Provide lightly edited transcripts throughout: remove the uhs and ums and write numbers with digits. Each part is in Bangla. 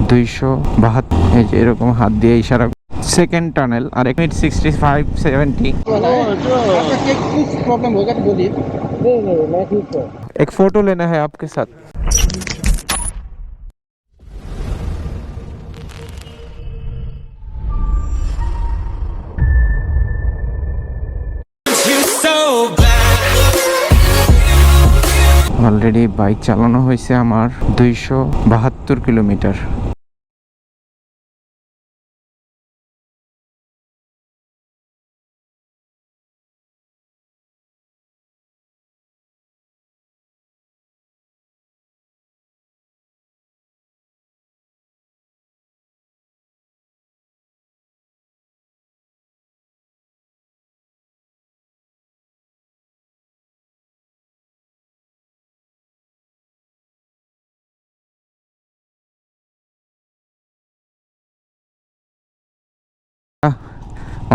272, এই যে এরকম হাত দিয়ে ইশারা। सेकेंड टनल और 1 मिनट 65-70। आपका कुछ प्रॉब्लम होगा तो बोलिए। नहीं मैं ठीक हूँ। एक फोटो लेना है आपके साथ। অলরেডি বাইক চালানো হয়েছে আমার 272 কিলোমিটার।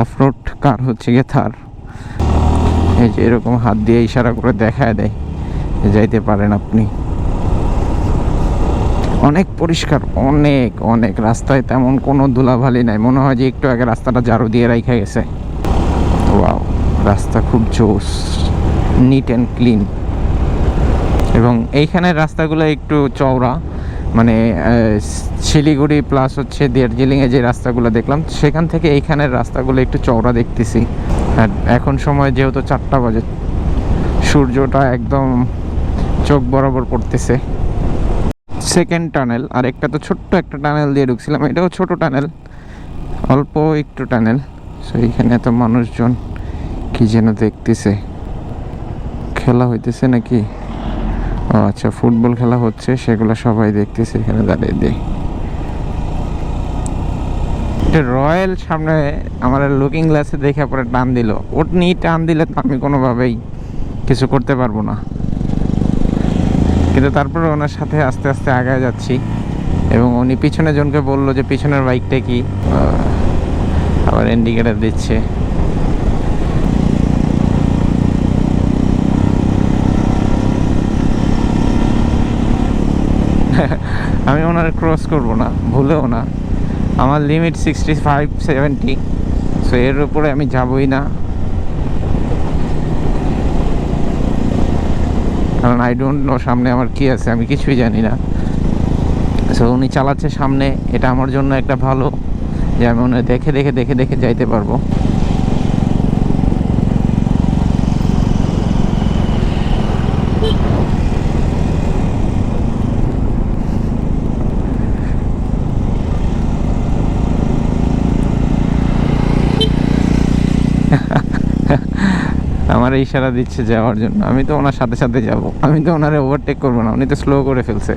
অফরোড কার হচ্ছে গিয়ে থার, এই যে এরকম হাত দিয়ে ইশারা করে দেখায় দেয় যাইতে পারেন আপনি। অনেক পরিষ্কার, অনেক অনেক রাস্তায় তেমন কোনো ধুলাবালি নাই, মনে হয় যে একটু আগে রাস্তাটা ঝাড়ু দিয়ে রাখা গেছে। ওয়াও, রাস্তা খুব জোস, নিট অ্যান্ড ক্লিন। এবং এইখানের রাস্তাগুলো একটু চওড়া, মানে শিলিগুড়ি প্লাস হচ্ছে দার্জিলিংয়ে যে রাস্তাগুলো দেখলাম সেখান থেকে এইখানের রাস্তাগুলো একটু চওড়া দেখতেছি। আর এখন সময় যেহেতু 4টা বাজে, সূর্যটা একদম চোখ বরাবর পড়তেছে। সেকেন্ড টানেল, আর একটা তো ছোট্ট একটা টানেল দিয়ে ঢুকছিলাম, এটাও ছোট টানেল, অল্প একটু টানেল। সো এইখানে এত মানুষজন কি যেন দেখতেছে, খেলা হইতেছে নাকি? ও আচ্ছা, ফুটবল খেলা হচ্ছে, সেগুলো সবাই দেখতেছে এখানে দাঁড়িয়ে দিয়ে। এটা রয়্যাল সামনে আমার loKzz দেখে পরে টান দিল, ওট নিয়ে টান দিলে তো আমি কোনোভাবেই কিছু করতে পারবো না, কিন্তু তারপরে ওনার সাথে আস্তে আস্তে আগায় যাচ্ছি। এবং উনি পিছনে জনকে বললো যে পিছনের বাইকটা কি, আবার ইন্ডিকেটার দিচ্ছে। আমি ওনার ক্রস করবো না, ভুলেও না। আমার লিমিট 65-70, সো এর উপরে আমি যাবই না, কারণ আই ডোন্ট নো সামনে আমার কি আছে, আমি কিছুই জানি না। সো উনি চালাচ্ছে সামনে, এটা আমার জন্য একটা ভালো যে আমি ওনার দেখে দেখে দেখে দেখে যাইতে পারবো। আমার ইশারা দিচ্ছে যাওয়ার জন্য, আমি তো ওনার সাথে সাথে যাব, আমি তো ওনারে ওভারটেক করবো না, উনি তো স্লো করে ফেলছে।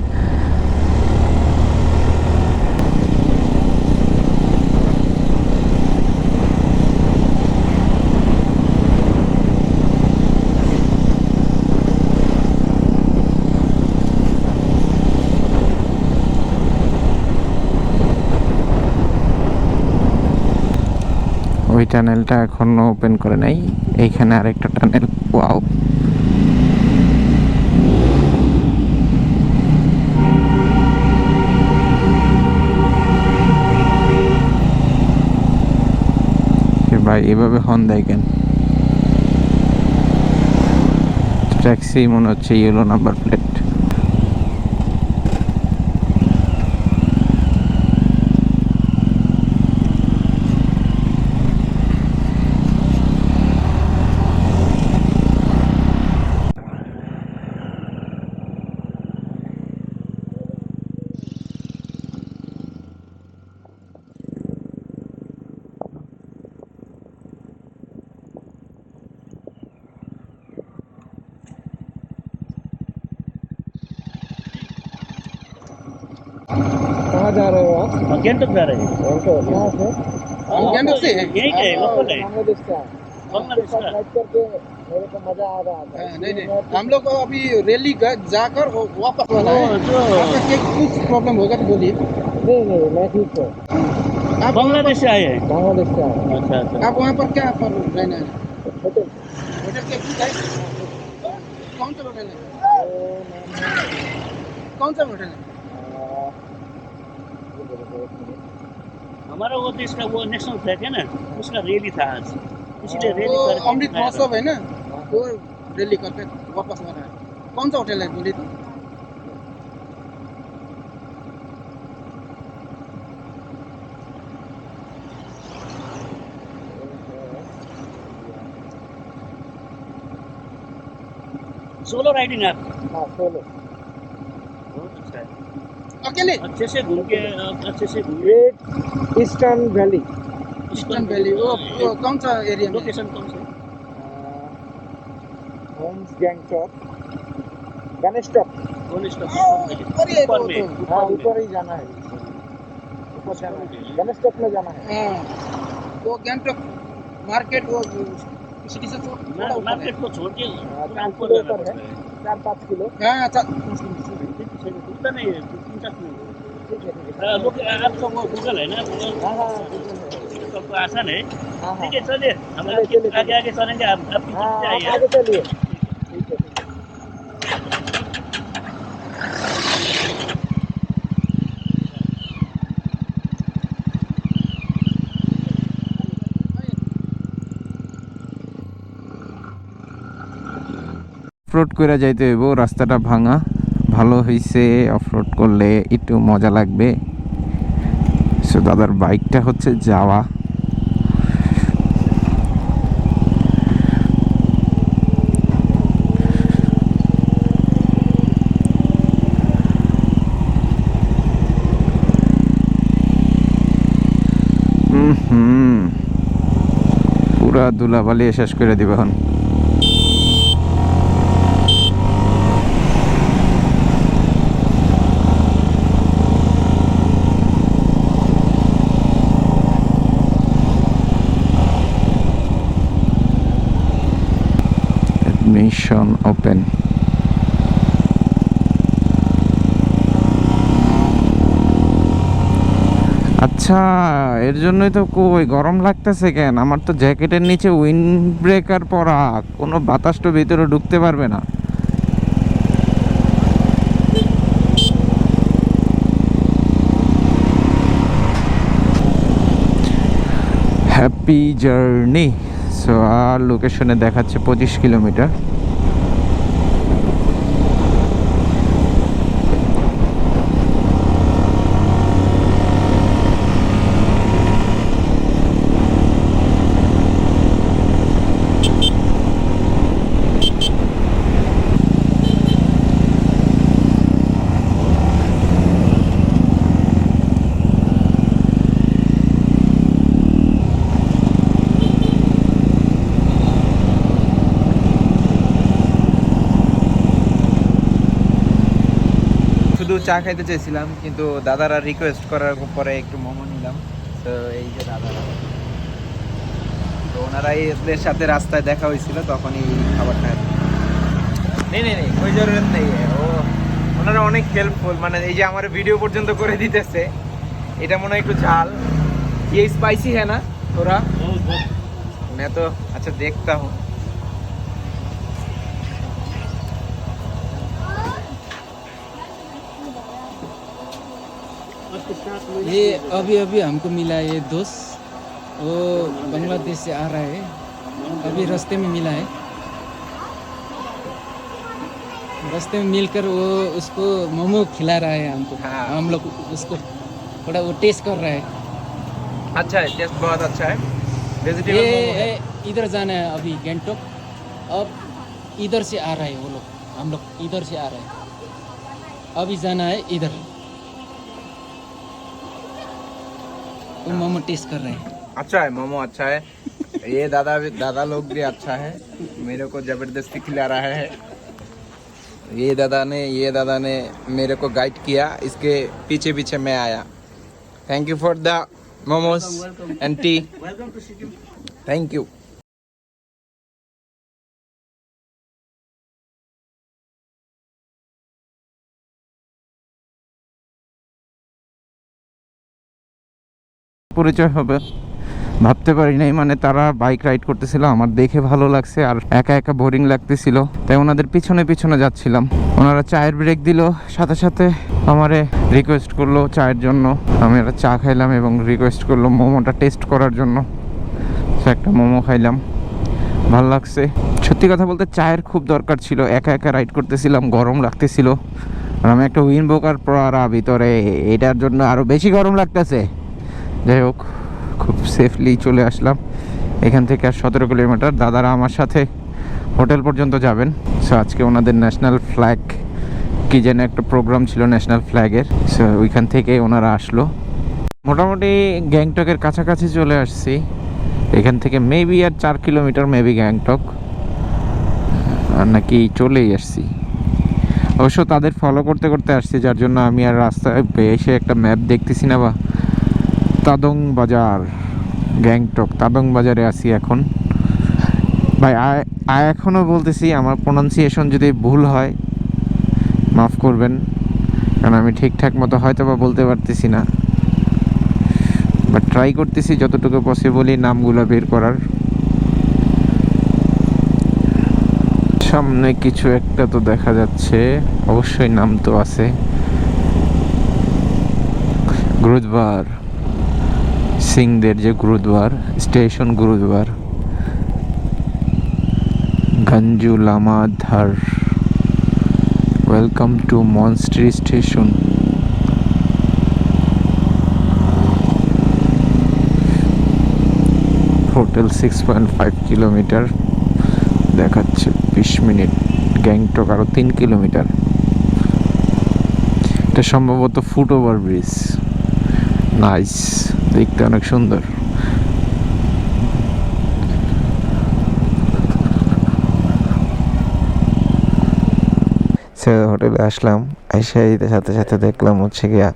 ওই টানেলটা এখনো ওপেন করে নাই, এইখানে আরেকটা টানেল। ওয়াও, ভাই এভাবে হর্ন দেয় কেন? ট্যাক্সি মনে হচ্ছে, ইয়েলো নাম্বার প্লেট। कहाँ जा रहे हो आप? गैंगटॉक जा रहे हैं। गैंगटॉक, कहाँ से? गैंगटॉक से है? यही के लोकल है। बांग्लादेश का। बांग्लादेश का। राइड करके मेरे को मजा आ रहा था। नहीं नहीं, हम लोग को अभी रैली जाकर वापस वाला है। आपका कुछ प्रॉब्लम होगा तो बोलिए। नहीं मैं ठीक हूँ। आप बांग्लादेश से आए हैं। बांग्लादेश से आया हूँ। अच्छा अच्छा। आप वहाँ पर क्या पर रहना है? होटल। होटल के है? कौन सा होटल है? कौन सा होटल है? हमारा वो देश का वो नेशनल फ्लैग है ना, उसका रैली था आज, इसीलिए रैली वो करके अमृत आया था। महोत्सव है ना, वो रैली करके वापस आ रहा है। कौन सा होटल है बोलिए तो? सोलो राइडिंग आप हाँ सोलो बहुत अच्छा है, अकेले? अच्छे से घूम के अच्छे से घूम great eastern valley eastern valley, वो कौन सा एरिया में? लोकेशन कौन से होम्स गैंगटॉक गणेश टॉप कौन स्टॉप और ये ऊपर वो में तो हाँ ऊपर ऊपर ही जाना है ऊपर जाना है गणेश टॉप में जाना है हाँ, वो गैंगटॉक मार्केट, वो सिटी से थोड़ा ऊपर है। मार्केट को छोड़ के हाँ, पूरा 5 ऊपर किलो जाना ऊपर है पड़ता है। 4-5 किलो हाँ अच्छा, उतना नहीं है, 3-4 किलोमीटर। ठीक है लोग आपका वो गूगल है ना, गूगल हाँ हाँ गूगल है तो आपको आसान है। हाँ हाँ ठीक है, चलिए हम चलिए, आपके चलिए, आगे आगे चलेंगे, आप आपकी हाँ पीछे आप आइए। आगे चलिए ठीक है অফরোড করে যাইতে হইব, রাস্তাটা ভাঙা, ভালো হইছে। অফরোড করলে একটু মজা লাগবে। সো দাদার বাইকটা হচ্ছে যাওয়া। পুরা ধুলাবালি শেষ করে দিবে এখন। Admission open. আচ্ছা, এর জন্যই তো কই গরম লাগতেছে কেন? আমার তো জ্যাকেটের নিচে উইন্ড ব্রেকার পরা, কোনো বাতাস তো ভিতরে ঢুকতে পারবে না। Happy journey. সো আর লোকেশনে দেখাচ্ছে 25 কিলোমিটার। শুধু চা খাইতে চাইছিলাম, কিন্তু দাদারা রিকোয়েস্ট করার পরে একটু মোমো নিলাম। তো এই যে দাদারা, তো ওনারা এদের সাথে রাস্তায় দেখা হয়েছিল, তখন এই খাবারটা নেই নেই নেই কোই জরুরত নেই। ও ওনারা অনেক হেল্পফুল, মানে এই যে আমার ভিডিও পর্যন্ত করে দিতেছে। এটা মনে হয় একটু ঝাল, ये स्पाइसी है ना थोड़ा? मैं तो अच्छा देखता हूँ। ये अभी अभी हमको मिला है, ये दोस्त वो बांग्लादेश से आ रहा है, अभी रास्ते में मिला है। रास्ते में मिलकर वो उसको मोमो खिला रहा है हमको। हाँ। हम लोग उसको थोड़ा वो टेस्ट कर रहा है। अच्छा है, टेस्ट बहुत अच्छा है। वेजिटेबल मोमो है। ये इधर जाना है अभी गैंगटॉक, अब इधर से आ रहा है वो लोग, हम लोग इधर से आ रहे हैं, अभी जाना है इधर। वो मोमो टेस्ट कर रहे हैं। अच्छा है मोमो, अच्छा है। ये दादा लोग भी अच्छा है, मेरे को जबरदस्ती खिला रहा है। ये दादा ने मेरे को गाइड किया, इसके पीछे पीछे मैं आया। Thank you for the momos and tea. Welcome to Sikkim. Thank you. পরিচয় হবে ভাবতে পারি নাই, মানে তারা বাইক রাইড করতেছিল, আমার দেখে ভালো লাগছে আর একা একা বোরিং লাগতেছিল, তাই ওনাদের পিছনে পিছনে যাচ্ছিলাম। ওনারা চায়ের ব্রেক দিল, সাথে সাথে আমারে রিকোয়েস্ট করলো চায়ের জন্য। আমি একটা চা খাইলাম এবং রিকোয়েস্ট করলো মোমোটা টেস্ট করার জন্য। তো একটা মোমো খাইলাম, ভালো লাগছে। সত্যি কথা বলতে চায়ের খুব দরকার ছিল, একা একা রাইড করতেছিলাম, গরম লাগতেছিল। আর আমি একটা উইন বোকার পড়া ভিতরে, এটার জন্য আরও বেশি গরম লাগতেছে। যাই হোক, খুব সেফলি চলে আসলাম এখান থেকে। আর 17 কিলোমিটার। দাদারা আমার সাথে হোটেল পর্যন্ত যাবেন। সো আজকে ওনাদের ন্যাশনাল ফ্ল্যাগ কি যেন একটা প্রোগ্রাম ছিল ন্যাশনাল ফ্ল্যাগের, সো ওইখান থেকে ওনারা আসলো। মোটামুটি গ্যাংটকের কাছাকাছি চলে আসছি। এখান থেকে মেবি আর 4 কিলোমিটার মেবি গ্যাংটক, আর নাকি চলেই আসছি। অবশ্য তাদের ফলো করতে করতে আসছি, যার জন্য আমি আর রাস্তায় এসে একটা ম্যাপ দেখতেছি না। বা তাদং বাজার, গ্যাংটক তাদং বাজারে আছি এখন। ভাই এখনও বলতেছি, আমার প্রোনাউন্সিয়েশন যদি ভুল হয় মাফ করবেন, কারণ আমি ঠিকঠাক মতো হয়তো বা বলতে পারতেছি না, বাট ট্রাই করতেছি যতটুকু পসিবলই নামগুলো বের করার। সামনে কিছু একটা তো দেখা যাচ্ছে, অবশ্যই নাম তো আছে। গুরুদ্বার, সিংদের যে Gurdwara, station Gurdwara Ganju Lamadhar. Welcome to monastery station. Hotel 6.5 kilometre দেখাচ্ছে, 20 মিনিট। গ্যাংটক আরও 3 কিলোমিটার। এটা সম্ভবত ফুট ওভার ব্রিজ। নাইস, দেখতে অনেক সুন্দর। হোটেলে আসলাম, এসে সাথে সাথে দেখলাম হচ্ছে গিয়া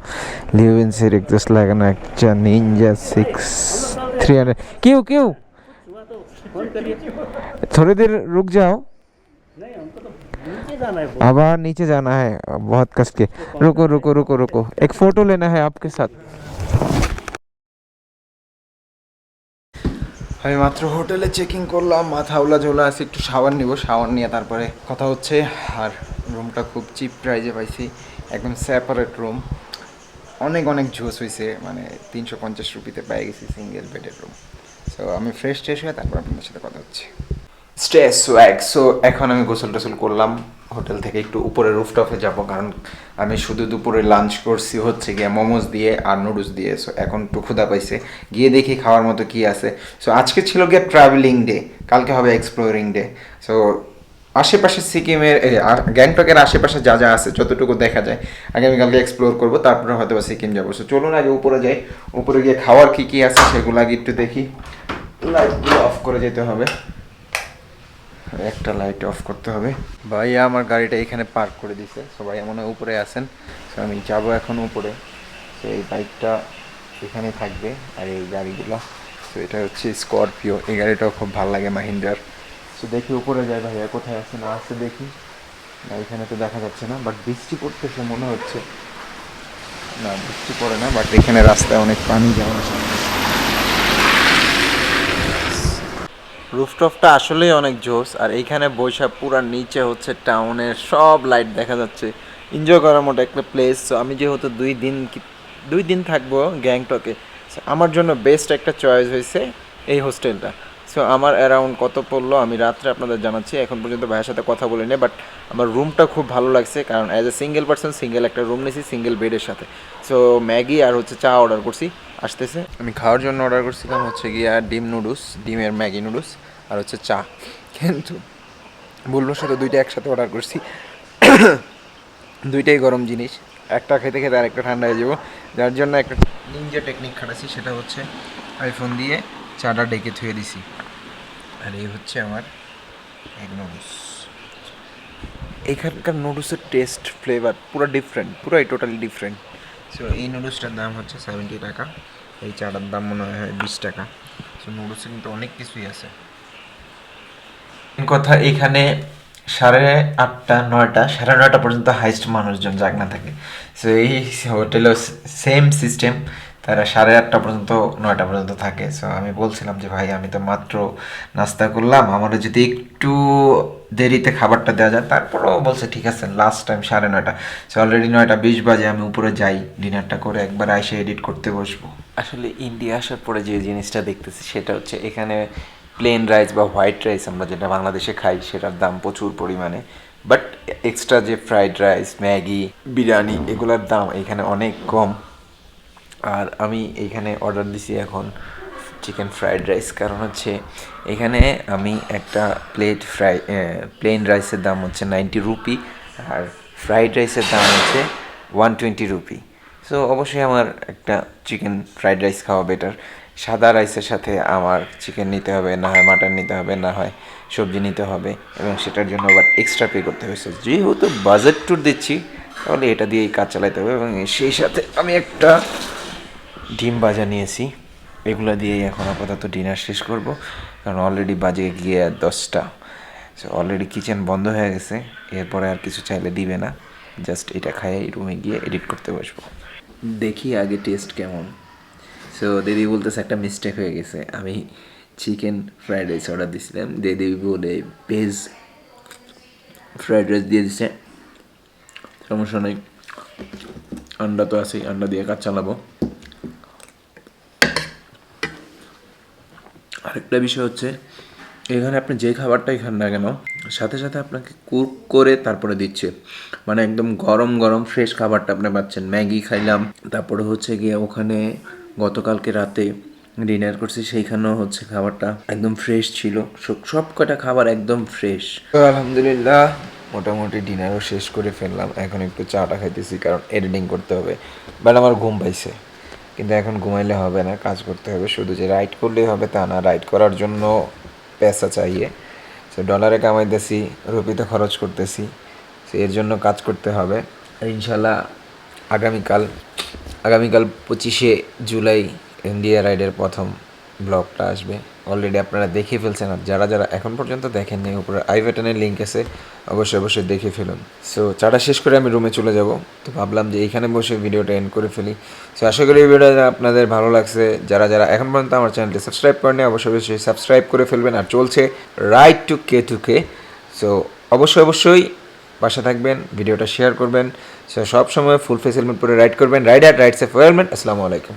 লিওভেন্সের এক্সস্ট লাগানো একটা নিনজা 6300। क्यों क्यों थोड़ी देर रुक जाओ, अब नीचे जाना है बहुत कस के। रुको रुको रुको रुको, एक फोटो लेना है आपके साथ। আমি মাত্র হোটেলে চেকিং করলাম, মাথা ওলা ঝোলা আছে, একটু শাওয়ার নিব, শাওয়ার নিয়ে তারপরে কথা হচ্ছে। আর রুমটা খুব চিপ প্রাইজে পাইছি, একদম সেপারেট রুম। অনেক অনেক জোস হয়েছে, মানে 350 রুপিতে পেয়ে গেছি সিঙ্গেল বেডের রুম। সো আমি ফ্রেশ হয়ে তারপর আপনাদের সাথে কথা হচ্ছে। সো এখন আমি গোসল টোসল করলাম, হোটেল থেকে একটু উপরে রুফটপে যাব, কারণ আমি শুধু দুপুরে লাঞ্চ করছি হচ্ছে গিয়ে মোমোজ দিয়ে আর নুডলস দিয়ে। সো এখন একটু ক্ষুধা পাইছে, গিয়ে দেখি খাওয়ার মতো কি আছে। সো আজকে ছিল গিয়ে ট্রাভেলিং ডে, কালকে হবে এক্সপ্লোরিং ডে। সো আশেপাশে সিকিমের গ্যাংটকের আশেপাশে যা যা আছে যতটুকু দেখা যায় আগামীকালকে এক্সপ্লোর করবো, তারপরে হয়তো বা সিকিম যাবো। সো চলুন আগে উপরে যাই, উপরে গিয়ে খাওয়ার কী কী আছে সেগুলো আগে একটু দেখি। লাইটগুলো অফ করে যেতে হবে, একটা লাইট অফ করতে হবে। ভাইয়া আমার গাড়িটা এখানে পার্ক করে দিছে, সবাই মনে হয় উপরে আছেন। সো আমি যাবো এখন উপরে। সো এই বাইকটা এখানে থাকবে আর এই গাড়িগুলো, তো এটা হচ্ছে স্করপিও, এই গাড়িটাও খুব ভালো লাগে মাহিন্দ্রার। সো দেখি উপরে যাই, ভাইয়া কোথায় আছে না আছে দেখি। না এখানে তো দেখা যাচ্ছে না, বাট বৃষ্টি পড়তেছে মনে হচ্ছে। না বৃষ্টি পড়ে না, বাট এখানে রাস্তায় অনেক পানি যাওয়া। রুফটপটা আসলেই অনেক জোস, আর এইখানে বৈশাখ পুরা নিচে হচ্ছে টাউনের সব লাইট দেখা যাচ্ছে। এনজয় করার মতো একটা প্লেস। সো আমি যেহেতু 2 দিন থাকবো গ্যাংটকে, আমার জন্য বেস্ট একটা চয়েস হয়েছে এই হোস্টেলটা। সো আমার অ্যারাউন্ড কত পড়লো আমি রাত্রে আপনাদের জানাচ্ছি, এখন পর্যন্ত ভাইয়ের সাথে কথা বলে নিই। বাট আমার রুমটা খুব ভালো লাগছে, কারণ as a single person single একটা রুম নিয়েছি সিঙ্গেল বেডের সাথে। সো ম্যাগি আর হচ্ছে চা অর্ডার করছি, আসতেছে। আমি খাওয়ার জন্য অর্ডার করছিলাম হচ্ছে গিয়ে ডিম নুডলস, ডিমের ম্যাগি নুডলস আর হচ্ছে চা, কিন্তু ভুলবশত দুইটা একসাথে অর্ডার করছি। দুইটাই গরম জিনিস, একটা খেতে খেতে আরেকটা ঠান্ডা হয়ে যাবো, যার জন্য একটা নিনজা টেকনিক খাটাচ্ছি, সেটা হচ্ছে আইফোন দিয়ে চাটা ডেকে থুয়ে দিছি। আর এই হচ্ছে আমার এগ নুডলস। এখানকার নুডলসের টেস্ট ফ্লেভার পুরো ডিফারেন্ট, পুরোই টোটালি ডিফারেন্ট। সো এই নুডলসটার দাম হচ্ছে 70 টাকা, এই চাটার দাম মনে হয় 20 টাকা। সো নুডলসে কিন্তু অনেক কিছুই আছে। কথা এখানে 8:30 9টা 9:30 পর্যন্ত হাইস্ট মানুষজন জাগনা থাকে। সো এই হোটেলেও সেম সিস্টেম, তারা 8:30 পর্যন্ত 9টা পর্যন্ত থাকে। সো আমি বলছিলাম যে ভাই আমি তো মাত্র নাস্তা করলাম, আমারও যদি একটু দেরিতে খাবারটা দেওয়া যায়। তারপরও বলছে ঠিক আছে, লাস্ট টাইম 9:30। সো অলরেডি 9:20 বাজে, আমি উপরে যাই, ডিনারটা করে একবার এসে এডিট করতে বসবো। আসলে ইন্ডিয়া আসার পরে যে জিনিসটা দেখতেছি সেটা হচ্ছে এখানে প্লেন রাইস বা হোয়াইট রাইস আমরা যেটা বাংলাদেশে খাই সেটার দাম প্রচুর পরিমাণে, বাট এক্সট্রা যে ফ্রাইড রাইস, ম্যাগি, বিরিয়ানি এগুলোর দাম এখানে অনেক কম। আর আমি এইখানে অর্ডার দিছি এখন চিকেন ফ্রাইড রাইস, কারণ হচ্ছে এখানে আমি একটা প্লেন রাইসের দাম হচ্ছে 90 রুপি, আর ফ্রাইড রাইসের দাম হচ্ছে 120 রুপি। সো অবশ্যই আমার একটা চিকেন ফ্রাইড রাইস খাওয়া বেটার। সাদা রাইসের সাথে আমার চিকেন নিতে হবে, না হয় মাটন নিতে হবে, না হয় সবজি নিতে হবে, এবং সেটার জন্য আবার এক্সট্রা পে করতে হয়েছে। যেহেতু বাজেট ট্যুর দিচ্ছি তাহলে এটা দিয়েই কাজ চালাতে হবে, এবং সেই সাথে আমি একটা ডিম ভাজা নিয়েছি। এগুলো দিয়েই এখন আপাতত ডিনার শেষ করব, কারণ অলরেডি বাজে গিয়ে 10টা। সো অলরেডি কিচেন বন্ধ হয়ে গেছে, এরপরে আর কিছু চাইলে দিবে না। জাস্ট এটা খাইয়ে রুমে গিয়ে এডিট করতে বসবো। দেখি আগে টেস্ট কেমন। সো দিদি বলতেছে একটা মিস্টেক হয়ে গেছে, আমি চিকেন ফ্রাইড রাইস অর্ডার দিয়েছিলাম, দিদি বলে ভেজ ফ্রাইড রাইস দিয়ে দিচ্ছে। সমস্যা নেই, আন্ডা তো আছেই, আন্ডা দিয়ে কাজ চালাবো। আরেকটা বিষয় হচ্ছে এখানে আপনি যে খাবারটাই খান না কেন, সাথে সাথে আপনাকে কুক করে তারপরে দিচ্ছে, মানে একদম গরম গরম ফ্রেশ খাবারটা আপনি পাচ্ছেন। ম্যাগি খাইলাম, তারপরে হচ্ছে গিয়ে ওখানে গতকালকে রাতে ডিনার করছি, সেইখানেও হচ্ছে খাবারটা একদম ফ্রেশ ছিল। সব কটা খাবার একদম ফ্রেশ। তো আলহামদুলিল্লাহ মোটামুটি ডিনারও শেষ করে ফেললাম। এখন একটু চাটা খাইতেছি, কারণ এডিটিং করতে হবে। বাট আমার ঘুম পাইছে, কিন্তু এখন ঘুমাইলে হবে না, কাজ করতে হবে। শুধু যে রাইড করলেই হবে তা না, রাইড করার জন্য পয়সা চাইয়ে। সো ডলারে কামাইতেছি, রুপিতে খরচ করতেছি, সো এর জন্য কাজ করতে হবে। আর ইনশাল্লাহ আগামীকাল 25শে জুলাই ইন্ডিয়া রাইডের প্রথম ব্লগটা আসবে। অলরেডি আপনারা দেখে ফেলছেন, আর যারা যারা এখন পর্যন্ত দেখেননি, উপরে আই বাটনের লিঙ্ক আছে, অবশ্যই দেখে ফেলুন। সো চাটা শেষ করে আমি রুমে চলে যাব। তো ভাবলাম যে এইখানে বসে ভিডিওটা এন্ড করে ফেলি। সো আশা করি এই ভিডিওটা আপনাদের ভালো লাগছে। যারা যারা এখন পর্যন্ত আমার চ্যানেলটি সাবস্ক্রাইব করেনি, অবশ্যই সাবস্ক্রাইব করে ফেলবেন। আর চলছে রাইড টু k2k। সো অবশ্যই পাশে থাকবেন, ভিডিওটা শেয়ার করবেন। সো সব সময় ফুল ফেস হেলমেট পরে রাইড করবেন। Ride safe helmet. আসসালামু আলাইকুম।